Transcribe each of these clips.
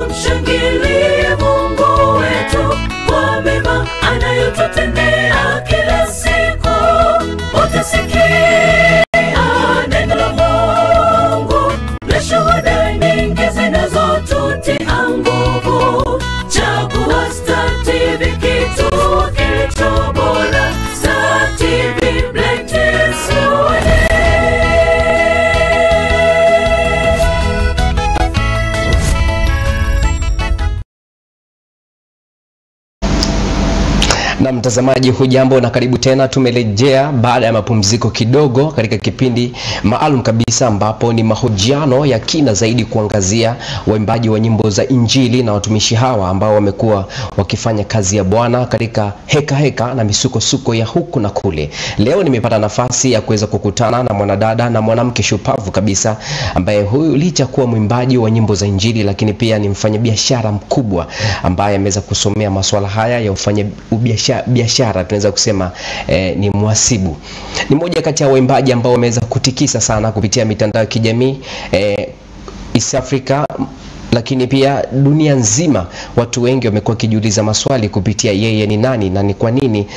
Mshangilie Mungu wetu kwa mema anayotutendea kila siku. Utasikia neno la Mungu na shuhuda nyingi zinazotutia nguvu. Chagua Star TV, kituo kilicho bora. Star TV blesses you. Na mtazamaji, hujambo na karibu tena. Tumerejea baada ya mapumziko kidogo katika kipindi maalum kabisa ambapo ni mahojiano ya kina zaidi kuangazia waimbaji wa nyimbo za Injili na watumishi hawa ambao wamekuwa wakifanya kazi ya Bwana katika heka na misukosuko ya huku na kule. Leo nimepata nafasi ya kuweza kukutana na mwanadada na mwanamke shupavu kabisa ambaye huyu licha kuwa mwimbaji wa nyimbo za Injili lakini pia ni mfanyabiashara mkubwa ambaye ameweza kusomea masuala haya ya biashara, tunaweza kusema ni mhasibu. Ni mmoja kati ya waimbaji ambao wameweza kutikisa sana kupitia mitandao ya kijamii East Africa, lakini pia dunia nzima. Watu wengi wamekuwa kijiuliza maswali kupitia yeye ni nani na ni kwa nini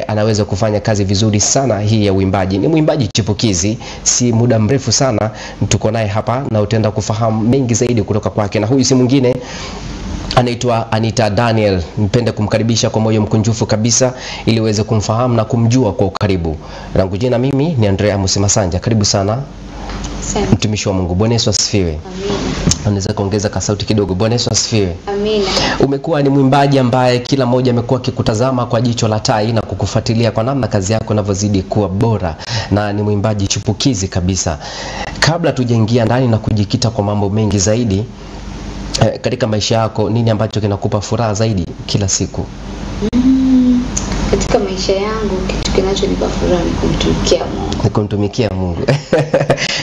anaweza kufanya kazi vizuri sana hii ya uimbaji. Ni mwimbaji chipukizi, si muda mrefu sana tuko naye hapa na utaenda kufahamu mengi zaidi kutoka kwake. Na huyu si mwingine, anaitwa Anita Daniel. Nipende kumkaribisha kwa moyo mkunjufu kabisa ili uweze kumfahamu na kumjua kwa ukaribu. Langu jina mimi ni Andrea Musimasanja. Karibu sana. Asante. Mtumishi wa Mungu. Bwana Yesu asifiwe. Amina. Unaweza kuongeza ka sauti kidogo? Bwana Yesu asifiwe. Amina. Umekuwa ni mwimbaji ambaye kila mmoja amekuwa akikutazama kwa jicho la tai na kukufuatilia kwa namna kazi yako inavyozidi kuwa bora, na ni mwimbaji chipukizi kabisa. Kabla tujaingia ndani na kujikita kwa mambo mengi zaidi, katika maisha yako nini ambacho kinakupa furaha zaidi kila siku? Katika maisha yangu kitu kinachonipa furaha ni kumtumikia Mungu. Ni kumtumikia Mungu.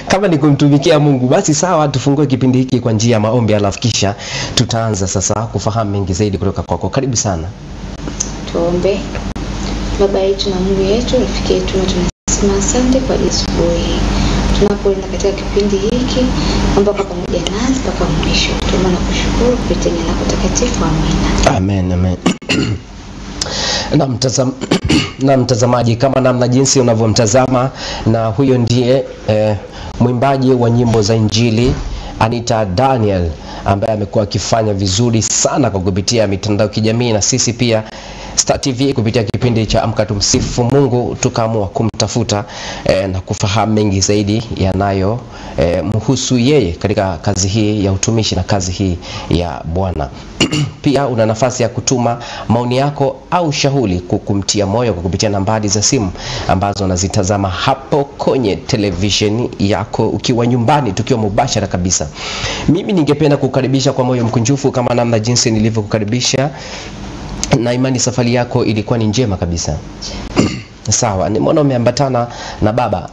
Kama ni kumtumikia Mungu, basi sawa, tufungue kipindi hiki kwa njia ya maombi alafu kisha tutaanza sasa kufahamu mengi zaidi kutoka kwako. Karibu sana. Tuombe. Baba yetu na Mungu yetu, rafiki yetu, na tunasema asante kwa asubuhi. Tunapoenda katika kipindi hiki, naomba kwa pamoja nasi mpaka mwisho. Tunaomba na kushukuru kupitia jina lako takatifu. Amina. Amen, amen. Na mtazamaji, kama namna jinsi unavyomtazama, na huyo ndiye mwimbaji wa nyimbo za Injili Anita Daniel ambaye amekuwa akifanya vizuri sana kwa kupitia mitandao ya kijamii, na sisi pia Star TV kupitia kipindi cha Amka Tumsifu Mungu tukaamua kumtafuta na kufahamu mengi zaidi yanayo mhusu yeye katika kazi hii ya utumishi na kazi hii ya Bwana. Pia una nafasi ya kutuma maoni yako au shauri kumtia moyo kwa kupitia nambari za simu ambazo unazitazama hapo kwenye televisheni yako ukiwa nyumbani, tukiwa mubashara kabisa. Mimi ningependa kukaribisha kwa moyo mkunjufu kama namna jinsi nilivyokukaribisha, na imani safari yako ilikuwa ni njema kabisa. Sawa, nimeona umeambatana na baba.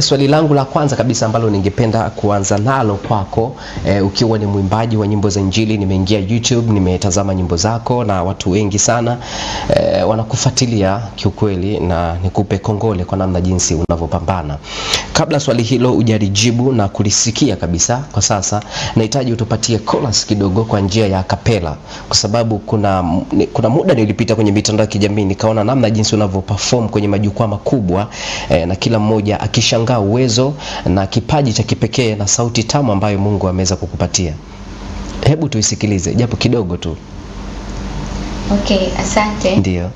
Swali langu la kwanza kabisa ambalo ningependa kuanza nalo kwako, ukiwa ni mwimbaji wa nyimbo za Injili, nimeingia YouTube, nimetazama nyimbo zako na watu wengi sana wanakufuatilia kiukweli, na nikupe kongole kwa namna jinsi unavyopambana. Kabla swali hilo hujalijibu na kulisikia kabisa, kwa sasa nahitaji utupatie chorus kidogo kwa njia ya kapela, kwa sababu kuna muda nilipita kwenye mitandao ya kijamii nikaona namna jinsi unavyoperform kwenye majukwaa makubwa, na kila mmoja akishangaa uwezo na kipaji cha kipekee na sauti tamu ambayo Mungu ameweza kukupatia. Hebu tuisikilize japo kidogo tu. Okay, asante. Ndio.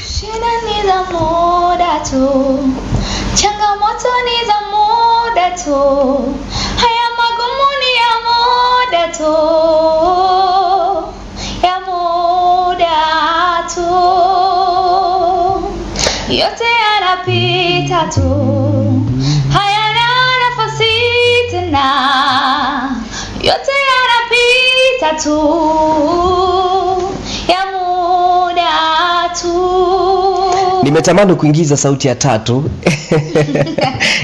Shida ni za muda tu, changamoto ni za muda tu, haya magumu ni ya muda tu, ya muda tu, yote yanapita tu, hayana nafasi tena, yote yanapita tu, ya muda tu. Nimetamani kuingiza sauti ya tatu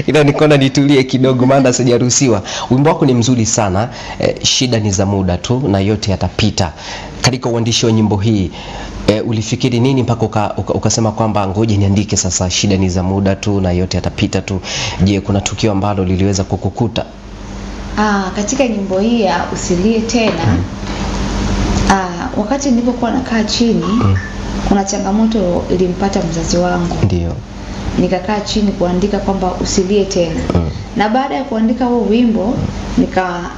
ila nikaona nitulie kidogo maana sijaruhusiwa. Wimbo wako ni mzuri sana, shida ni za muda tu na yote yatapita. Katika uandishi wa nyimbo hii ulifikiri nini mpaka ukasema kwamba ngoje niandike sasa shida ni za muda tu na yote yatapita tu? Je, kuna tukio ambalo liliweza kukukuta? Katika nyimbo hii ya Usilie Tena, wakati nilipokuwa nakaa chini, kuna changamoto ilimpata mzazi wangu. Ndio. Nikakaa chini kuandika kwamba usilie tena. Na baada ya kuandika huo wimbo,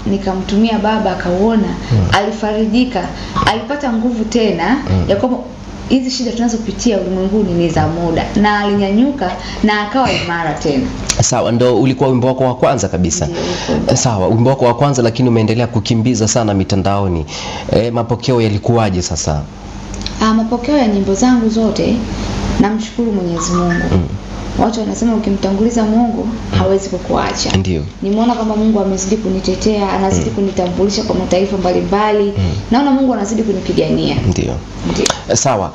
nikamtumia baba, akauona, alifarijika, alipata nguvu tena ya kwamba hizi shida tunazopitia ulimwenguni ni za muda, na alinyanyuka na akawa imara tena. Sawa, ndo ulikuwa wimbo wako wa kwanza kabisa. Sawa, wimbo wako wa kwanza, lakini umeendelea kukimbiza sana mitandaoni. Mapokeo yalikuwaje sasa? Mapokeo ya nyimbo zangu zote, namshukuru Mwenyezi Mungu. Watu wanasema ukimtanguliza Mungu hawezi kukuacha. Ndio. Nimeona kama Mungu amezidi kunitetea, anazidi kunitambulisha kwa mataifa mbalimbali. Naona Mungu anazidi kunipigania. Ndio. Sawa.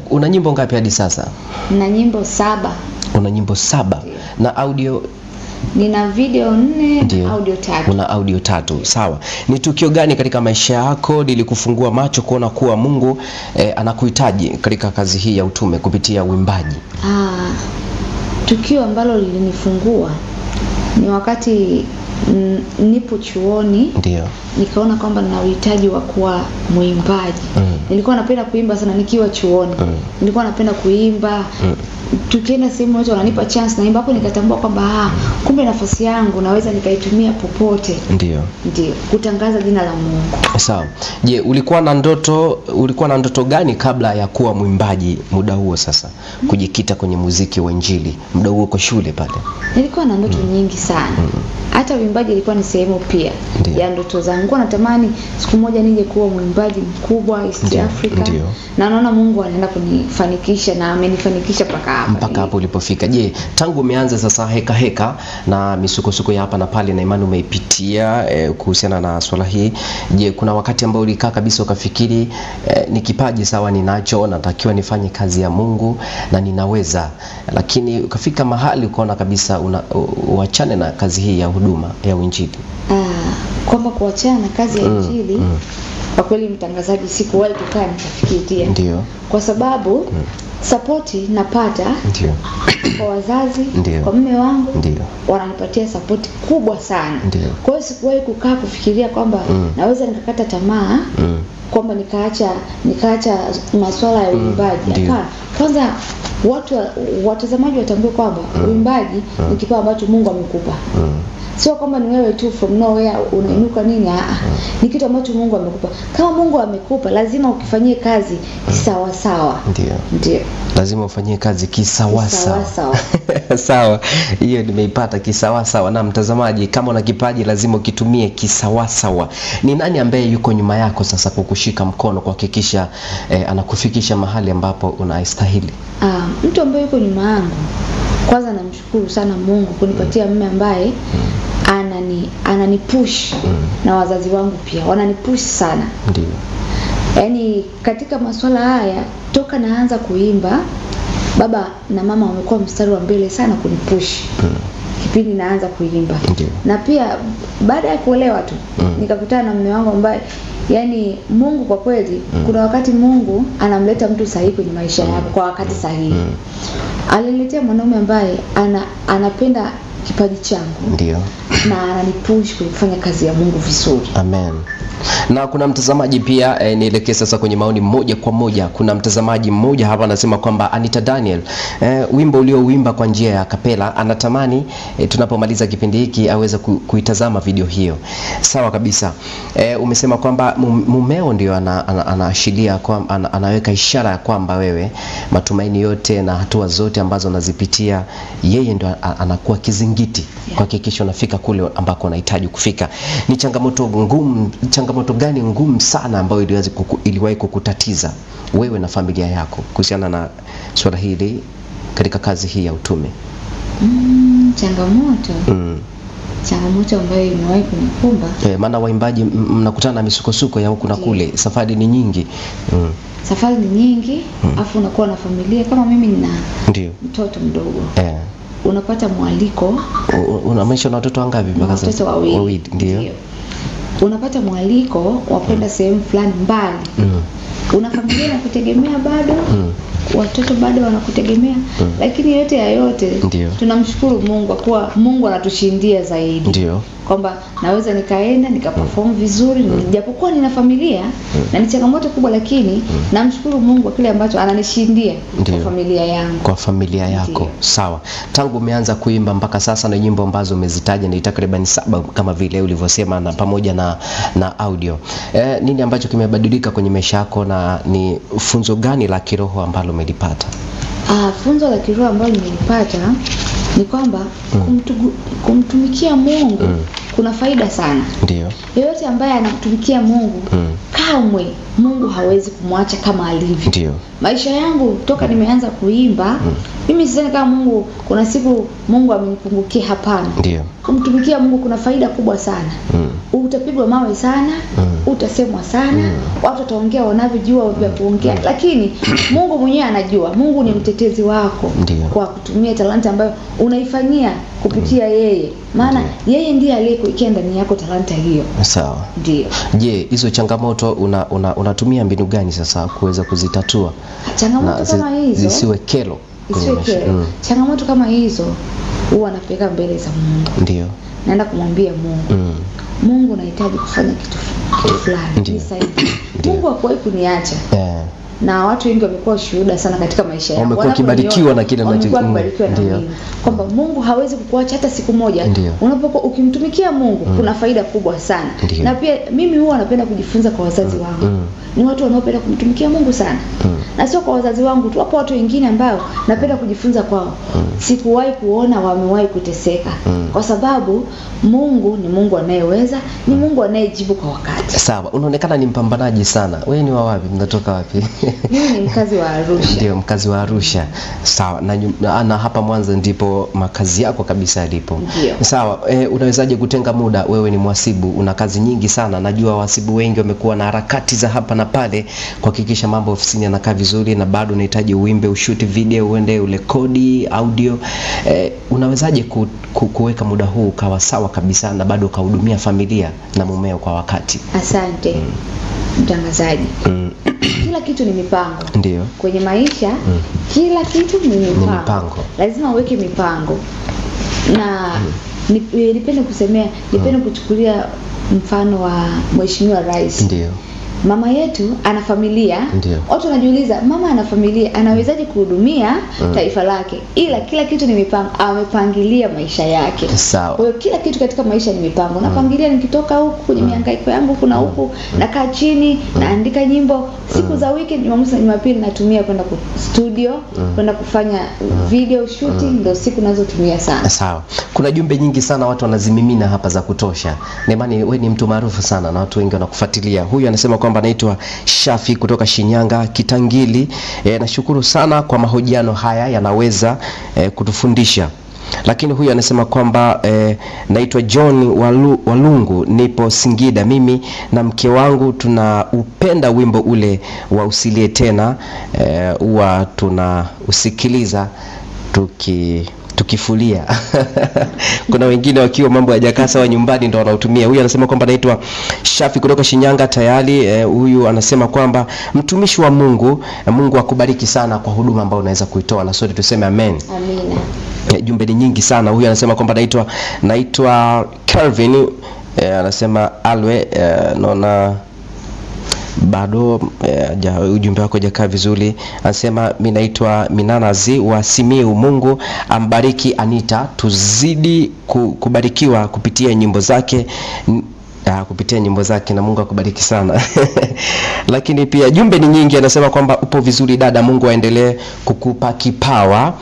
Una nyimbo ngapi hadi sasa? Nina nyimbo 7. Una nyimbo 7. Na audio? Nina video 4, audio 3. Una audio 3. Sawa. Ni tukio gani katika maisha yako lilikufungua macho kuona kuwa Mungu anakuhitaji katika kazi hii ya utume kupitia uimbaji? Tukio ambalo lilinifungua ni wakati nipo chuoni. Ndio. Nikaona kwamba nina uhitaji wa kuwa muimbaji. Nilikuwa napenda kuimba sana nikiwa chuoni. Nilikuwa napenda kuimba. Tukienda sehemu wote wananipa chance naimba, hapo nikatambua kwamba kumbe nafasi yangu naweza nikaitumia popote. Ndio. Kutangaza jina la Mungu. Sawa. Je, ulikuwa na ndoto gani kabla ya kuwa muimbaji muda huo sasa? Kujikita kwenye muziki wa Injili muda huo kwa shule pale? Nilikuwa na ndoto nyingi sana. Hata uimbaji ilikuwa ni sehemu pia ya ndoto zangu. Natamani siku moja nije kuwa muimbaji mkubwa East Africa. Na naona Mungu anaenda kunifanikisha na amenifanikisha mpaka hapo ulipofika. Je, tangu umeanza sasa heka na misukosuko ya hapa na pale, na imani umeipitia kuhusiana na swala hii, je, kuna wakati ambao ulikaa kabisa ukafikiri ni kipaji sawa ninacho, natakiwa nifanye kazi ya Mungu na ninaweza, lakini ukafika mahali ukaona kabisa uachane na kazi hii ya huduma ya Injili? Kwamba kuachana na kazi ya Injili, kwa kweli mtangazaji, sikuwahi kukaa nikafikiria. Ndio. Kwa sababu sapoti napata kwa wazazi, kwa mume wangu, wananipatia sapoti kubwa sana. Kwa hiyo sikuwahi kukaa kufikiria kwamba naweza nikakata tamaa, kwamba nikaacha masuala ya uimbaji. Kwanza watazamaji watambue kwamba uimbaji ni kipawa ambacho Mungu amekupa. Sio kwamba ni wewe tu from nowhere unainuka nini. Ni kitu ambacho Mungu amekupa. Kama Mungu amekupa, lazima ukifanyie kazi kisawa sawa. Ndio. Lazima ufanyie kazi kisawa sawa. Sawa. Hiyo nimeipata, kisawa sawa. Na mtazamaji, kama una kipaji lazima ukitumie kisawa sawa. Ni nani ambaye yuko nyuma yako sasa kukushika mkono kuhakikisha anakufikisha mahali ambapo unastahili? Mtu ambaye yuko nyuma yangu, kwanza namshukuru sana Mungu kunipatia mume ambaye ananipush, na wazazi wangu pia wananipush sana. Ndio. Yaani katika masuala haya toka naanza kuimba, baba na mama wamekuwa mstari wa mbele sana kunipush. Kipindi naanza kuimba. Na pia baada ya kuolewa tu nikakutana na mume wangu ambaye yani Mungu kwa kweli kuna wakati Mungu anamleta mtu sahihi kwenye maisha yako kwa wakati sahihi. Aliniletea mwanaume ambaye anapenda kipaji changu. Ndio. Na ananipush kufanya kazi ya Mungu vizuri. Amen. Na kuna mtazamaji pia nielekee sasa kwenye maoni moja kwa moja. Kuna mtazamaji mmoja hapa anasema kwamba Anita Daniel, wimbo uliouimba kwa njia ya kapela, anatamani tunapomaliza kipindi hiki aweze kuitazama video hiyo. Sawa kabisa. Umesema kwamba mumeo ndio anaashiria kwamba anaweka ishara ya kwamba wewe matumaini yote na hatua zote ambazo unazipitia, yeye ndio anakuwa kizingiti kuhakikisha unafika kule ambako unahitaji kufika. Ni changamoto gani ngumu sana ambayo iliwahi kukutatiza wewe na familia yako kuhusiana na swala hili katika kazi hii ya utume? Changamoto ambayo imewahi kunikumba. Maana waimbaji mnakutana na misukosuko ya huku na kule, safari ni nyingi. Safari ni nyingi, afu unakuwa na familia. Kama mimi nina mtoto mdogo. Unapata mwaliko. Unamaanisha na watoto wangapi mpaka sasa? Watoto 2. Ndio. Unapata mwaliko wa kwenda sehemu fulani mbali. Una familia na kutegemea bado. Watoto bado wanakutegemea. Lakini yote ya yote tunamshukuru Mungu kwa kuwa Mungu anatushindia zaidi. Ndio. kwamba naweza nikaenda nikaperform vizuri, japokuwa nina familia na ni changamoto kubwa, lakini namshukuru Mungu kwa kile ambacho ananishindia kwa familia yangu. Kwa familia yako. Ndiyo. Sawa. Tangu umeanza kuimba mpaka sasa na nyimbo ambazo umezitaja ni takriban 7 kama vile ulivyosema, na pamoja na audio. Nini ambacho kimebadilika kwenye maisha yako na ni funzo gani la kiroho ambalo umelipata? Funzo la kiroho ambalo nimelipata ni kwamba kumtumikia Mungu kuna faida sana. Ndio. Yeyote ambaye anamtumikia Mungu kamwe Mungu hawezi kumwacha kama alivyo. Ndio. Maisha yangu toka nimeanza kuimba, mimi sidhani kama Mungu kuna siku Mungu amenipungukia, hapana. Ndio. Kumtumikia Mungu kuna faida kubwa sana. Utapigwa mawe sana, utasemwa sana, watu wataongea wanavyojua vya kuongea, lakini Mungu mwenyewe anajua. Mungu ni mtetezi wako. Ndio. Kwa kutumia talanta ambayo unaifanyia kupitia yeye. Maana yeye ndiye aliyekuwekea ndani yako talanta hiyo. Sawa. Ndio. Je, hizo changamoto unatumia mbinu gani sasa kuweza kuzitatua? Changamoto kama hizo zisiwe kero. Changamoto kama hizo huwa napeleka mbele za Mungu. Ndio. Naenda kumwambia Mungu. Mungu, nahitaji kufanya kitu fulani. Nisaidie. Mungu hakuwahi kuniacha. Na watu wengi wamekuwa shuhuda sana katika maisha yao. Wamekuwa kibarikiwa na kile unachokibarikiwa na mimi. Kwamba Mungu hawezi kukuacha hata siku moja. Unapokuwa ukimtumikia Mungu kuna faida kubwa sana. Na pia mimi huwa napenda kujifunza kwa wazazi wangu. Ni watu wanaopenda kumtumikia Mungu sana. Na sio kwa wazazi wangu tu, hapo watu wengine ambao napenda kujifunza kwao. Sikuwahi kuona wamewahi kuteseka. Kwa sababu Mungu ni Mungu anayeweza, ni Mungu anayejibu kwa wakati. Sawa, unaonekana ni mpambanaji sana. Wewe ni wa wapi? Mnatoka wapi? Mimi ni mkazi wa Arusha. Ndio, mkazi wa Arusha. Sawa, na hapa Mwanza ndipo makazi yako kabisa yalipo. Sawa, unawezaje kutenga muda? Wewe ni mhasibu, una kazi nyingi sana. Najua wahasibu wengi wamekuwa na harakati za hapa na pale kuhakikisha mambo ofisini yanakaa vizuri, na bado unahitaji uimbe, ushoot video, uende urekodi audio. Unawezaje kuweka muda huu ukawa sawa kabisa na bado ukahudumia familia na mumeo kwa wakati? Asante. Mtangazaji. Kila kitu ni mipango. Ndio. Kwenye maisha kila kitu ni mipango. Lazima uweke mipango. Na nipende kuchukulia mfano wa Mheshimiwa Rais. Ndio. Mama yetu ana familia. Watu wanajiuliza, mama ana familia, anawezaje kuhudumia taifa lake? Ila kila kitu ni mipango, amepangilia maisha yake. Sawa. Kwa hiyo kila kitu katika maisha ni mipango. Napangilia nikitoka huku kwenye mihangaiko yangu kuna huku, nakaa chini, naandika nyimbo. Siku za weekend, Jumamosi na Jumapili natumia kwenda studio, kwenda kufanya video shooting, ndio siku nazotumia sana. Sawa. Kuna jumbe nyingi sana watu wanazimimina hapa za kutosha. Nemani, wewe ni mtu maarufu sana na watu wengi wanakufuatilia. Huyu anasema kwamba anaitwa Shafi kutoka Shinyanga Kitangili. Nashukuru sana kwa mahojiano haya, yanaweza kutufundisha. Lakini huyu anasema kwamba naitwa John Walungu, nipo Singida. Mimi na mke wangu tunaupenda wimbo ule wa Usilie Tena, huwa tunausikiliza tukifulia. Kuna wengine wakiwa mambo hayajakaa sawa nyumbani ndio wanautumia. Huyu anasema kwamba anaitwa Shafi kutoka Shinyanga tayari. Huyu anasema kwamba mtumishi wa Mungu, Mungu akubariki sana kwa huduma ambayo unaweza kuitoa, na sote tuseme amen. Amina. Jumbe ni nyingi sana. Huyu anasema kwamba naitwa Calvin, anasema Alwe, naona bado ujumbe wako hajakaa vizuri. Anasema mimi naitwa Minanazi wa Simiu. Mungu ambariki Anita, tuzidi kubarikiwa kupitia nyimbo zake. Na Mungu akubariki sana. Lakini pia jumbe ni nyingi. Anasema kwamba upo vizuri dada, Mungu aendelee kukupa kipawa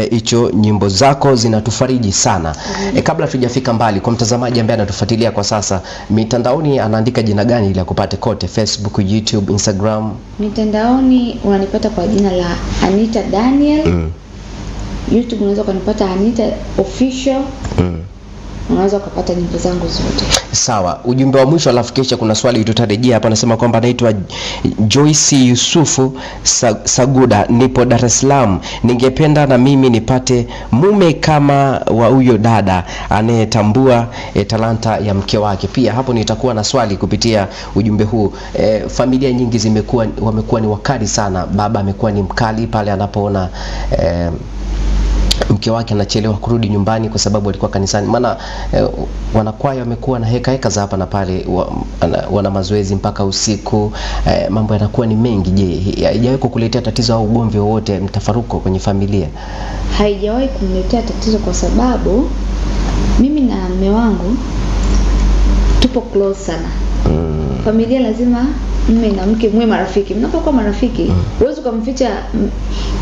hicho, nyimbo zako zinatufariji sana. Kabla tujafika mbali, kwa mtazamaji ambaye anatufuatilia kwa sasa mitandaoni, anaandika jina gani ili akupate kote? Facebook, YouTube, Instagram? Mitandaoni unanipata kwa jina la Anita Daniel. YouTube unaweza kunipata Anita Official. Unaweza kupata nyimbo zangu zote. Sawa. Ujumbe wa mwisho, alafu kisha kuna swali tutarejea hapa. Anasema kwamba anaitwa Joyce Yusufu Saguda, nipo Dar es Salaam. Ningependa na mimi nipate mume kama wa huyo dada anayetambua talanta ya mke wake. Pia hapo nitakuwa na swali kupitia ujumbe huu. Familia nyingi wamekuwa ni wakali sana. Baba amekuwa ni mkali pale anapoona mke wake anachelewa kurudi nyumbani kwa sababu alikuwa kanisani. Maana wanakwaya wamekuwa na heka za hapa na pale, wana mazoezi mpaka usiku, mambo yanakuwa ni mengi. Je, haijawahi kukuletea tatizo au ugomvi wowote, mtafaruko kwenye familia? Haijawahi kuniletea tatizo kwa sababu mimi na mume wangu tupo close sana. Familia lazima mume na mke muwe marafiki. Mnapokuwa marafiki, huwezi kumficha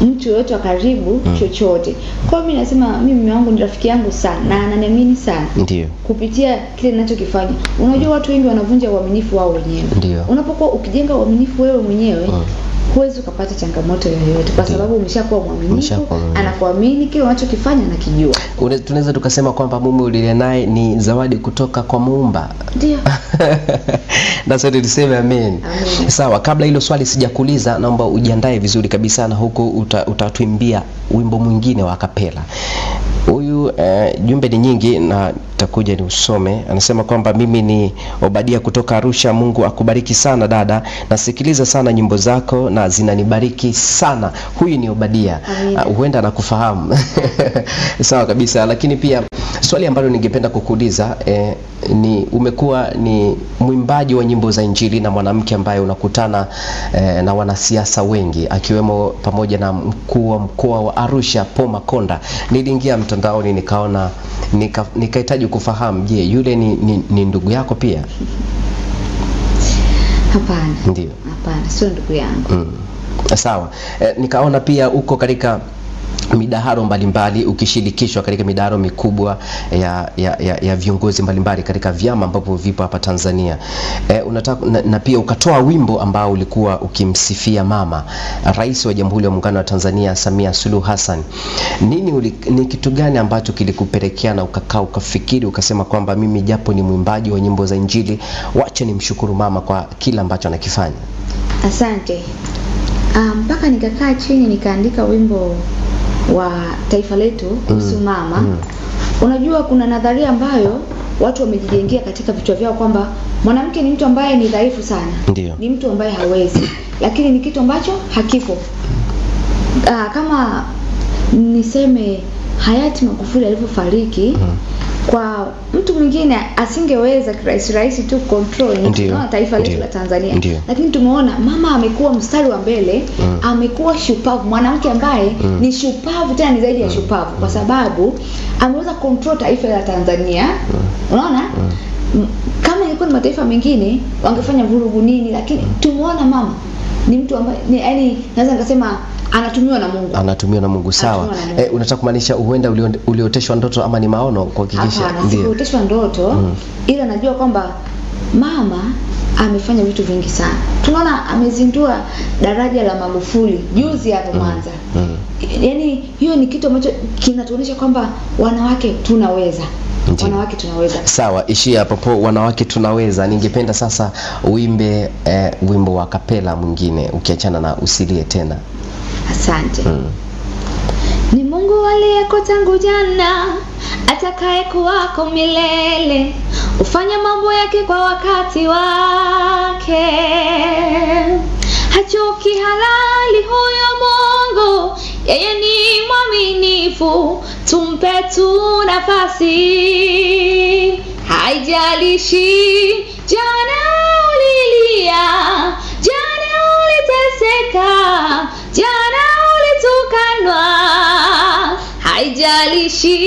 mtu yote wa karibu chochote. Kwa mimi nasema mimi mume wangu ni rafiki yangu sana na ananiamini sana. Ndio. Kupitia kile ninachokifanya. Unajua watu wengi wanavunja uaminifu wao wenyewe. Ndio. Unapokuwa ukijenga uaminifu wewe mwenyewe, huwezi kupata changamoto yoyote kwa sababu umeshakuwa mwaminifu, anakuamini kile unachokifanya anakijua. Tunaweza tukasema kwamba mume uliye naye ni zawadi kutoka kwa Muumba. Ndio. Na sote tuseme amen. Sawa, kabla hilo swali sijakuuliza, naomba ujiandae vizuri kabisa, na huko utatuimbia wimbo mwingine wa kapela. Huyu jumbe ni nyingi na takuja ni usome. Anasema kwamba mimi ni Obadia kutoka Arusha. Mungu akubariki sana dada, nasikiliza sana nyimbo zako na zinanibariki sana. Huyu ni Obadia, huenda nakufahamu. Sawa kabisa. Lakini pia swali ambalo ningependa kukuuliza, ni umekuwa ni mwimbaji wa nyimbo za Injili na mwanamke ambaye unakutana na wanasiasa wengi, akiwemo pamoja na mkuu wa mkoa wa Arusha Paul Makonda. Niliingia mtandaoni nikaona nikahitaji kufahamu, je, yule ni ndugu yako pia? Hapana. Ndio. Hapana, sio ndugu yangu. Sawa. Nikaona pia uko katika midaharo mbalimbali, ukishirikishwa katika midaharo mikubwa ya viongozi mbalimbali katika vyama ambapo vipo hapa Tanzania. Unataka na pia ukatoa wimbo ambao ulikuwa ukimsifia mama Rais wa Jamhuri ya Muungano wa Tanzania Samia Suluhu Hassan. Ni kitu gani ambacho kilikupelekea na ukakaa ukafikiri ukasema kwamba mimi japo ni mwimbaji wa nyimbo za Injili, wacha nimshukuru mama kwa kila ambacho anakifanya? Asante. Mpaka nikakaa chini nikaandika wimbo wa taifa letu kuhusu mama. Unajua kuna nadharia ambayo watu wamejijengea katika vichwa vyao kwamba mwanamke ni mtu ambaye ni dhaifu sana. Ndiyo. Ni mtu ambaye hawezi. Lakini ni kitu ambacho hakipo. Kama niseme hayati Magufuli alipofariki, kwa mtu mwingine asingeweza kirahisi tu control taifa letu la Tanzania. Lakini tumeona mama amekuwa mstari wa mbele, amekuwa shupavu, mwanamke ambaye ni shupavu, tena ni zaidi ya shupavu, kwa sababu ameweza control taifa la Tanzania. Unaona? Kama ilikuwa ni mataifa mengine wangefanya vurugu nini, lakini tumeona mama ni mtu ambaye yani naweza nikasema anatumiwa na Mungu. Anatumiwa na Mungu. Sawa. Unataka kumaanisha huenda ulioteshwa ndoto ama ni maono kuhakikisha? Ndio. Ulioteshwa ndoto, ila najua kwamba mama amefanya vitu vingi sana. Tunaona amezindua daraja la Magufuli juzi hapo Mwanza. Yaani hiyo ni kitu ambacho kinatuonyesha kwamba wanawake tunaweza. Wanawake tunaweza. Sawa, ishia hapo wanawake tunaweza. Ningependa sasa uimbe wimbo wa kapela mwingine ukiachana na usilie tena. Asante. Ni Mungu aliyeko tangu jana, atakaye kuwako milele, ufanya mambo yake kwa wakati wake. Hachoki halali huyo Mungu, yeye ni mwaminifu, tumpe tu nafasi. Haijalishi jana ulilia, jana uliteseka, jana ulitukanwa, haijalishi.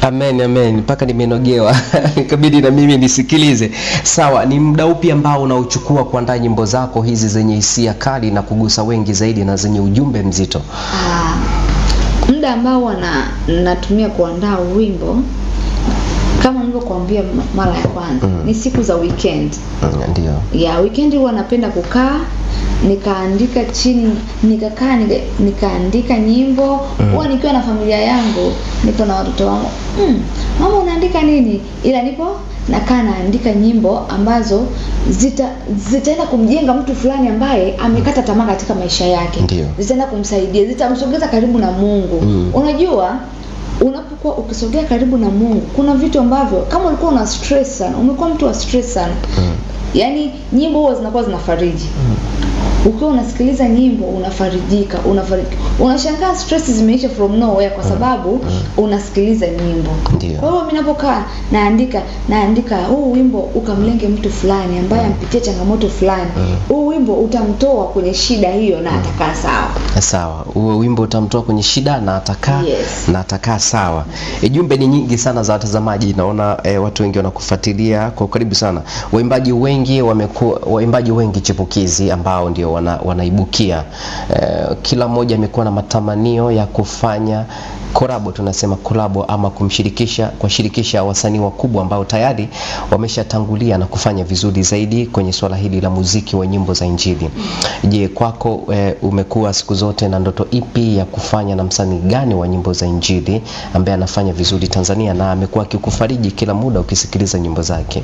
Amen, amen. Mpaka nimenogewa. Ikabidi na mimi nisikilize. Sawa, ni muda upi ambao unauchukua kuandaa nyimbo zako hizi zenye hisia kali na kugusa wengi zaidi na zenye ujumbe mzito? Muda ambao natumia kuandaa wimbo, kama nilivyokuambia mara ya kwanza, ni siku za weekend. Ndio. Ya weekend huwa napenda kukaa nikaandika chini, nikaandika nyimbo. Huwa nikiwa na familia yangu, niko na watoto wangu. Mama unaandika nini? Ila nipo nakaa naandika nyimbo ambazo zitaenda kumjenga mtu fulani ambaye amekata tamaa katika maisha yake. Zitaenda kumsaidia, zitamsogeza karibu na Mungu. Unajua unapokuwa ukisogea karibu na Mungu, kuna vitu ambavyo kama ulikuwa una stress sana, umekuwa mtu wa stress sana, yani nyimbo huwa zinakuwa zinafariji. Ukiwa unasikiliza nyimbo unafarijika, unashangaa stress zimeisha from nowhere kwa sababu unasikiliza nyimbo. Ndio. Kwa hiyo mimi ninapokaa naandika huu wimbo ukamlenge mtu fulani ambaye ampitia changamoto fulani. Huu wimbo utamtoa kwenye shida hiyo na atakaa sawa. Sawa. Huo wimbo utamtoa kwenye shida na atakaa na atakaa sawa. Jumbe ni nyingi sana za watazamaji, naona watu wengi wanakufuatilia kwa karibu sana. Waimbaji wengi chipukizi ambao ndio wanaibukia. Kila mmoja amekuwa na matamanio ya kufanya collab, tunasema collab ama kushirikisha wasanii wakubwa ambao tayari wameshatangulia na kufanya vizuri zaidi kwenye swala hili la muziki wa nyimbo za Injili. Je, kwako umekuwa siku zote na ndoto ipi ya kufanya na msanii gani wa nyimbo za Injili ambaye anafanya vizuri Tanzania na amekuwa akikufariji kila muda ukisikiliza nyimbo zake?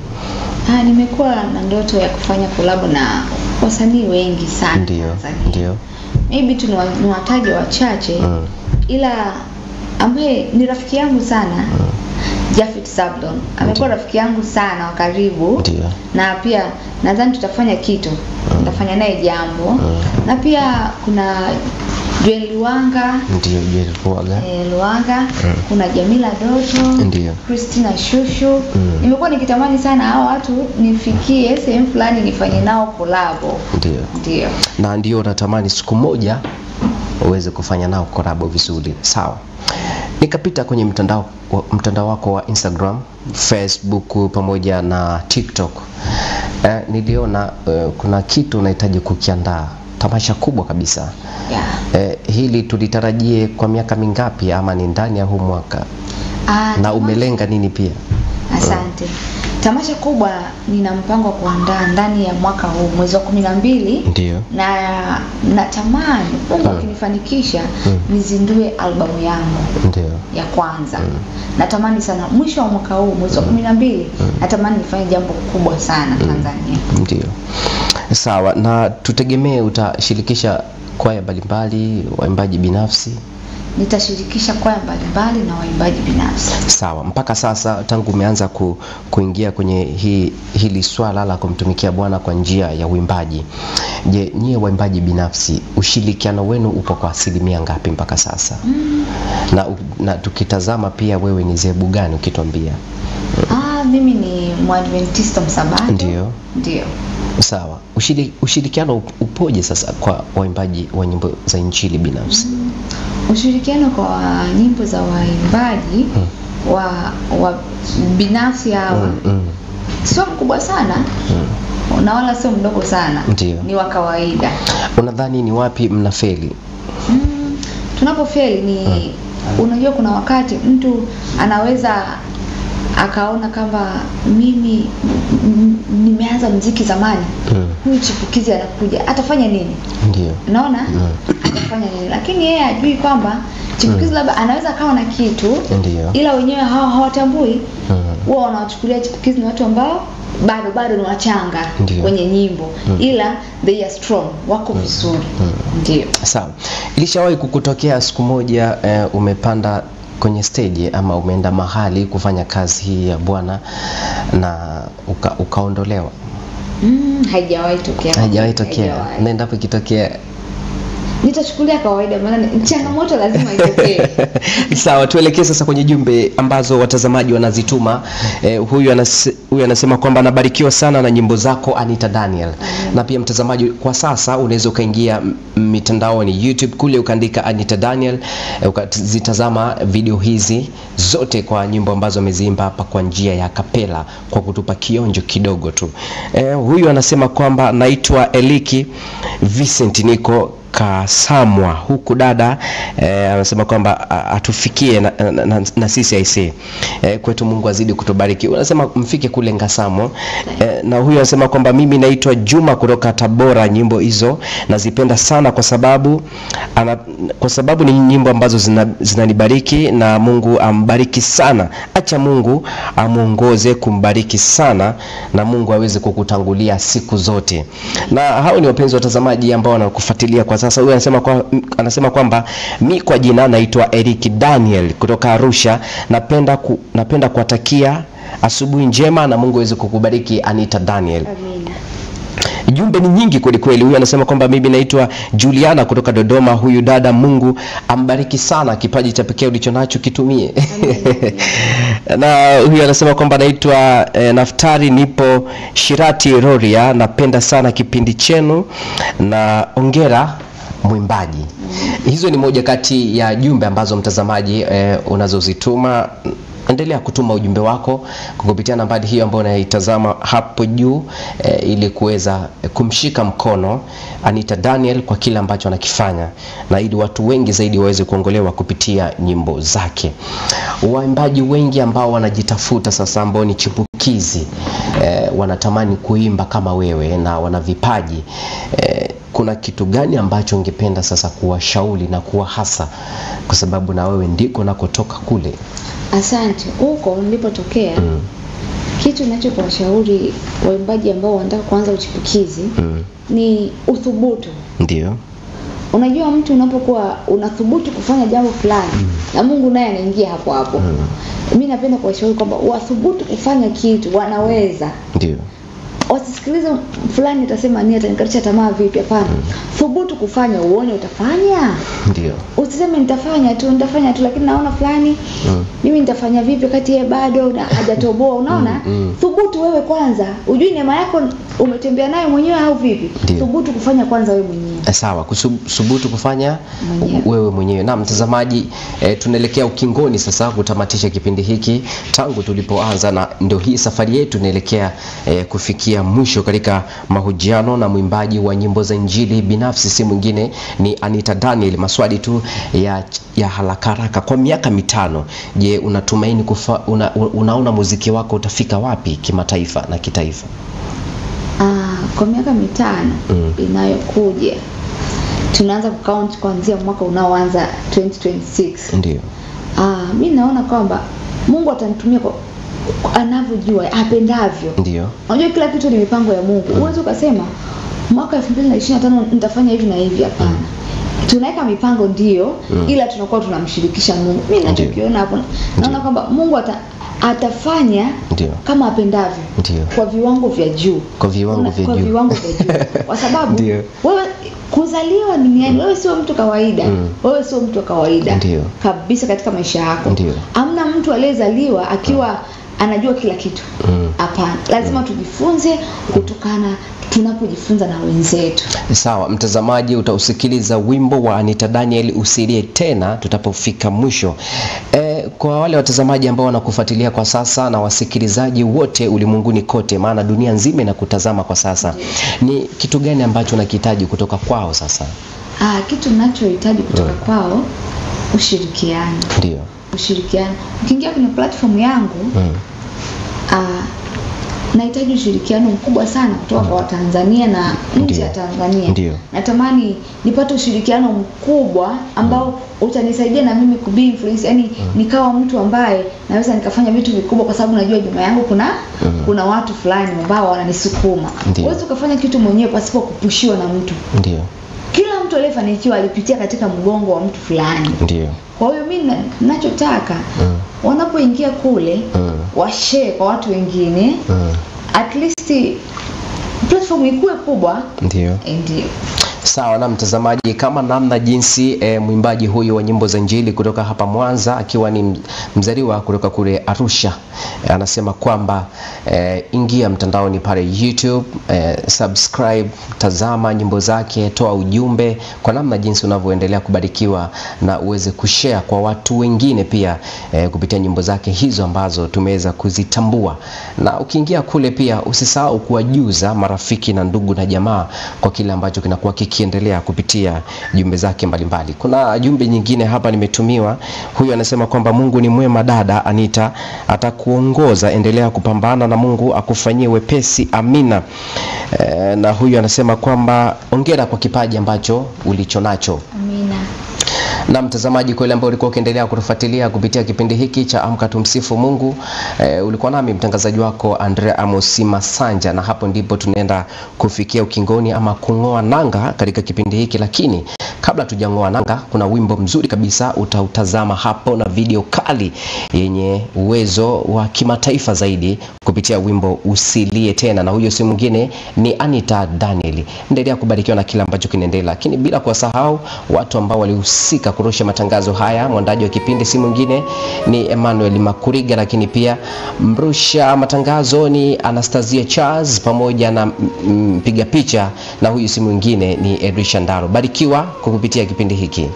Nimekuwa na ndoto ya kufanya collab na wasanii wengi sana. Ndio. Maybe tu niwataje wachache. Ila ambaye ni rafiki yangu sana, Jafet Sablon. Amekuwa rafiki yangu sana wa karibu. Na pia nadhani tutafanya kitu. Tutafanya naye jambo. Na pia kuna Joel Luanga. Ndio, Joel Luanga. Kuna Jamila Doto. Ndio. Christina Shushu. Nimekuwa nikitamani sana hao watu nifikie sehemu fulani nifanye nao collab. Ndio. Na ndio natamani siku moja uweze kufanya nao collab vizuri. Sawa. Nikapita kwenye mtandao wako wa Instagram, Facebook pamoja na TikTok. Niliona kuna kitu unahitaji kukiandaa, tamasha kubwa kabisa. Hili tulitarajie kwa miaka mingapi ama ni ndani ya huu mwaka? Na umelenga nini pia? Asante. Tamasha kubwa nina mpango wa kuandaa ndani ya mwaka huu mwezi wa 12. Ndio. Na natamani ukinifanikisha nizindue albamu yangu. Ya kwanza. Natamani sana mwisho wa mwaka huu mwezi wa 12 natamani nifanye jambo kubwa sana Tanzania. Ndio. Sawa, na tutegemee utashirikisha kwaya mbalimbali, waimbaji binafsi? Nitashirikisha kwaya mbalimbali na waimbaji binafsi. Sawa, mpaka sasa tangu umeanza kuingia kwenye hili swala la kumtumikia Bwana kwa njia ya uimbaji, je, nyie waimbaji binafsi ushirikiano wenu upo kwa asilimia ngapi mpaka sasa? Na tukitazama pia wewe ni zebu gani ukituambia? Mimi ni Mwadventista Msabato. Ndio. Sawa. Ushirikiano upoje sasa kwa waimbaji wa nyimbo za Injili binafsi? Ushirikiano kwa nyimbo za waimbaji wa binafsi hawa sio mkubwa sana na wala sio mdogo sana. Ni wa kawaida. Unadhani ni wapi mnafeli? Tunapofeli ni unajua kuna wakati mtu anaweza akaona kama mimi nimeanza muziki zamani, huyu chipukizi anakuja atafanya nini? Ndio. Unaona? Atafanya nini? Lakini yeye ajui kwamba chipukizi labda anaweza kawa na kitu, ila wenyewe hawatambui. Wao wanawachukulia chipukizi ni watu ambao bado ni wachanga kwenye nyimbo, ila they are strong, wako vizuri. Ndio. Sawa. Ilishawahi kukutokea siku moja umepanda kwenye stage ama umeenda mahali kufanya kazi hii ya Bwana na ukaondolewa? Haijawahi tokea. Naenda ikitokea nitachukulia kawaida, maana changamoto lazima itokee. Sawa, tuelekee sasa kwenye jumbe ambazo watazamaji wanazituma. Huyu anasema kwamba anabarikiwa sana na nyimbo zako Anita Daniel. Na pia mtazamaji, kwa sasa unaweza ukaingia mitandaoni YouTube kule ukaandika Anita Daniel, ukazitazama video hizi zote kwa nyimbo ambazo ameziimba hapa kwa njia ya kapela kwa kutupa kionjo kidogo tu. Huyu anasema kwamba naitwa Eliki Vincent, niko Kasamwa huku dada. Anasema kwamba atufikie na sisi aisee. Kwetu Mungu azidi kutubariki. Anasema mfike kule Ngasamwa. Na huyu anasema kwamba mimi naitwa Juma kutoka Tabora, nyimbo hizo nazipenda sana kwa sababu ni nyimbo ambazo zinanibariki na Mungu ambariki sana. Acha Mungu amuongoze kumbariki sana na Mungu aweze kukutangulia siku zote. Na hao ni wapenzi watazamaji ambao wanakufuatilia kwa sasa. Huyu anasema kwamba mimi kwa jina naitwa Eric Daniel kutoka Arusha, napenda kuwatakia asubuhi njema na Mungu aweze kukubariki Anita Daniel. Amina. Jumbe ni nyingi kweli kweli. Huyu anasema kwamba mimi naitwa Juliana kutoka Dodoma. Huyu dada, Mungu ambariki sana, kipaji cha pekee ulichonacho kitumie. Na huyu anasema kwamba naitwa Naftari, nipo Shirati Roria, napenda sana kipindi chenu na ongera mwimbaji. Hizo ni moja kati ya jumbe ambazo mtazamaji unazozituma. Endelea kutuma ujumbe wako kupitia nambari hiyo ambayo unaitazama hapo juu, ili kuweza kumshika mkono Anita Daniel kwa kile ambacho anakifanya, na ili watu wengi zaidi waweze kuongolewa kupitia nyimbo zake. Waimbaji wengi ambao wanajitafuta sasa, ambao ni chipukizi, wanatamani kuimba kama wewe na wana vipaji, kuna kitu gani ambacho ungependa sasa kuwashauri na kuwahasa, kwa sababu na wewe ndiko nakotoka kule? Asante. Huko nilipotokea, kitu ninachowashauri waimbaji ambao wanataka kuanza uchipukizi ni uthubutu. Ndio. Unajua mtu unapokuwa unathubutu kufanya jambo fulani, na Mungu naye anaingia hapo hapo. Mimi napenda kuwashauri kwamba wathubutu kufanya kitu, wanaweza. Ndio. Wasisikilize fulani atasema nini, atanikatisha tamaa vipi. Hapana. Thubutu kufanya, uone utafanya. Ndio. Usiseme nitafanya tu lakini naona fulani mimi nitafanya vipi wakati yeye bado hajatoboa. Unaona? Thubutu wewe kwanza. Ujui neema yako umetembea nayo mwenyewe au vipi? Thubutu kufanya kwanza wewe mwenyewe. Sawa, kusubutu kufanya wewe mwenyewe. Na mtazamaji, tunaelekea ukingoni sasa kutamatisha kipindi hiki tangu tulipoanza, na ndio hii safari yetu inaelekea kufikia mwisho katika mahojiano na mwimbaji wa nyimbo za Injili binafsi, si mwingine ni Anita Daniel. Maswali tu ya haraka. Kwa miaka 5, je, unatumaini unaona muziki wako utafika wapi kimataifa na kitaifa? Kwa miaka 5 inayokuja tunaanza kucount kuanzia mwaka unaoanza 2026. Ndio. Mimi naona kwamba Mungu atanitumia kwa anavyojua, apendavyo. Ndio. Unajua kila kitu ni mipango ya Mungu. Uwezo ukasema mwaka 2025 nitafanya hivi na hivi, hapana. Tunaweka mipango ndio, ila tunakuwa tunamshirikisha Mungu. Mimi ninachokiona hapo, naona kwamba Mungu atafanya kama apendavyo. Ndio. Kwa viwango vya juu. Kwa viwango vya juu. Kwa sababu wewe kuzaliwa duniani, wewe sio mtu kawaida. Wewe sio mtu kawaida kabisa katika maisha yako. Hamna mtu aliyezaliwa akiwa anajua kila kitu. Hapana. Lazima tujifunze kutokana tunapojifunza na wenzetu. Sawa, mtazamaji, utausikiliza wimbo wa Anita Daniel Usilie Tena tutapofika mwisho. Kwa wale watazamaji ambao wanakufuatilia kwa sasa na wasikilizaji wote ulimwenguni kote, maana dunia nzima inakutazama kwa sasa, ni kitu gani ambacho unakihitaji kutoka kwao sasa? Kitu ninachohitaji kutoka kwao, ushirikiano. Ndio. Ushirikiano. Ukiingia kwenye platform yangu, nahitaji ushirikiano mkubwa sana kutoka kwa Tanzania na nje ya Tanzania. Natamani nipate ushirikiano mkubwa ambao utanisaidia na mimi kubi influence, yani nikawa mtu ambaye naweza nikafanya vitu vikubwa, kwa sababu najua nyuma yangu kuna watu fulani ambao wananisukuma. Uweze kufanya kitu mwenyewe pasipo kupushiwa na mtu. Ndio. Kila mtu aliyefanikiwa alipitia katika mgongo wa mtu fulani. Ndio. Kwa hiyo mimi ninachotaka wanapoingia kule washare kwa watu wengine, at least platform ikuwe kubwa. Ndio. Sawa, na mtazamaji, kama namna jinsi mwimbaji huyu wa nyimbo za Injili kutoka hapa Mwanza, akiwa ni mzaliwa kutoka kule Arusha, anasema kwamba ingia mtandaoni pale YouTube, subscribe, tazama nyimbo zake, toa ujumbe kwa namna jinsi unavyoendelea kubarikiwa, na uweze kushare kwa watu wengine pia kupitia nyimbo zake hizo ambazo tumeweza kuzitambua. Na ukiingia kule pia usisahau kuwajuza marafiki na ndugu na jamaa kwa kile ambacho kinakuwa kiendelea kupitia jumbe zake mbalimbali. Kuna jumbe nyingine hapa nimetumiwa. Huyu anasema kwamba Mungu ni mwema dada Anita, atakuongoza, endelea kupambana na Mungu akufanyie wepesi, amina. Na huyu anasema kwamba hongera kwa kipaji ambacho ulichonacho. Amina. Na mtazamaji, kwa ile ambao ulikuwa ukiendelea kutufuatilia kupitia kipindi hiki cha Amka Tumsifu Mungu, ulikuwa nami mtangazaji wako Andrea Amos Masanja, na hapo ndipo tunaenda kufikia ukingoni ama kungoa nanga katika kipindi hiki. Lakini kabla tujangoa nanga, kuna wimbo mzuri kabisa utautazama hapo na video kali yenye uwezo wa kimataifa zaidi kupitia wimbo Usilie Tena, na huyo si mwingine ni Anita Daniel. Endelea kubarikiwa na kila ambacho kinaendelea, lakini bila kusahau watu ambao walihusika kurusha matangazo haya. Mwandaji wa kipindi si mwingine ni Emmanuel Makuriga, lakini pia mrusha matangazo ni Anastasia Charles pamoja na mpiga picha, na huyu si mwingine ni Edrisha Ndaro. Barikiwa kupitia kipindi hiki.